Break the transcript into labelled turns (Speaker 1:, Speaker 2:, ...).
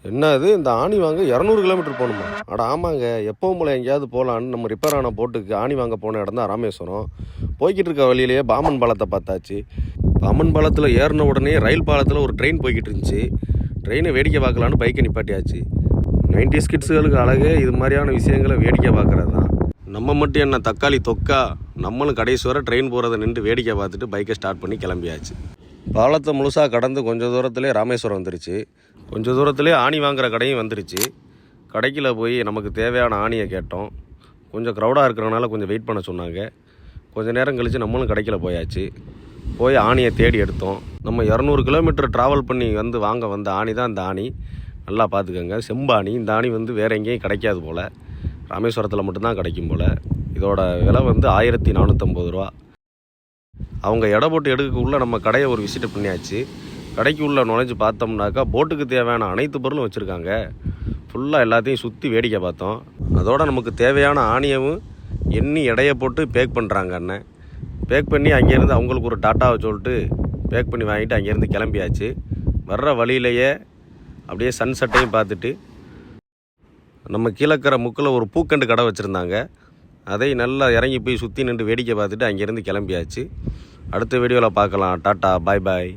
Speaker 1: என்ன இது இந்த ஆணி வாங்க 200 கிலோமீட்டர் போகணுமா? அட ஆமாங்க, எப்பவும் போல எங்கேயாவது போகலான்னு நம்ம ரிப்பேர் ஆன போட்டுக்கு ஆணி வாங்க போன இடம் தான் ராமேஸ்வரம். போய்கிட்டு இருக்க வழியிலேயே பாமன் பாலத்தை பார்த்தாச்சு. பாமன் பாலத்தில் ஏறின உடனே ரயில் பாலத்தில் ஒரு ட்ரெயின் போய்கிட்டு இருந்துச்சு. ட்ரெயினை வேடிக்கை பார்க்கலான்னு பைக்கை நிப்பாட்டியாச்சு. 90s கிட்ஸுகளுக்கு அழகே இது மாதிரியான விஷயங்களை வேடிக்கை பார்க்குறது தான். நம்ம மட்டும் என்ன தக்காளி தொக்கா, நம்மளும் கடைசி வரை ட்ரெயின் போகிறத நின்று வேடிக்கை பார்த்துட்டு பைக்கை ஸ்டார்ட் பண்ணி கிளம்பியாச்சு. பாலத்தை முழுசாக கடந்து கொஞ்சம் தூரத்துலேயே ராமேஸ்வரம் வந்துருச்சு. கொஞ்சம் தூரத்துலேயே ஆணி வாங்குகிற கடையும் வந்துருச்சு. கடைக்கில் போய் நமக்கு தேவையான ஆணியை கேட்டோம். கொஞ்சம் க்ரௌடாக இருக்கிறனால கொஞ்சம் வெயிட் பண்ண சொன்னாங்க. கொஞ்சம் நேரம் கழித்து நம்மளும் கடைக்கில் போயாச்சு. போய் ஆணியை தேடி எடுத்தோம். நம்ம 200 கிலோமீட்டர் ட்ராவல் பண்ணி வாங்க வந்த ஆணி தான் இந்த ஆணி. நல்லா பார்த்துக்கோங்க, செம்பாணி. இந்த ஆணி வேறு எங்கேயும் கிடைக்காது போல், ராமேஸ்வரத்தில் மட்டும்தான் கிடைக்கும் போல். இதோட விலை 1450 ரூபா. அவங்க எடை போட்டு எடுக்கக்குள்ளே நம்ம கடையை ஒரு விசிட் பண்ணியாச்சு. கடைக்கு உள்ளே நுழைஞ்சு பார்த்தோம்னாக்கா போட்டுக்கு தேவையான அனைத்து பொருளும் வச்சுருக்காங்க. ஃபுல்லாக எல்லாத்தையும் சுற்றி வேடிக்கை பார்த்தோம். அதோடு நமக்கு தேவையான ஆணியவும் எண்ணி எடையை போட்டு பேக் பண்ணுறாங்க அண்ணன். பேக் பண்ணி அங்கேருந்து அவங்களுக்கு ஒரு டாட்டாவை சொல்லிட்டு பேக் பண்ணி வாங்கிட்டு அங்கேருந்து கிளம்பியாச்சு. வர்ற வழியிலேயே அப்படியே சன்செட்டையும் பார்த்துட்டு நம்ம கீழக்கிற முக்கில் ஒரு பூக்கண்டு கடை வச்சுருந்தாங்க. அதை நல்லா இறங்கி போய் சுற்றி நின்று வேடிக்கை பார்த்துட்டு அங்கேருந்து கிளம்பியாச்சு. அடுத்த வீடியோவில் பார்க்கலாம். டாட்டா, பாய் பாய்.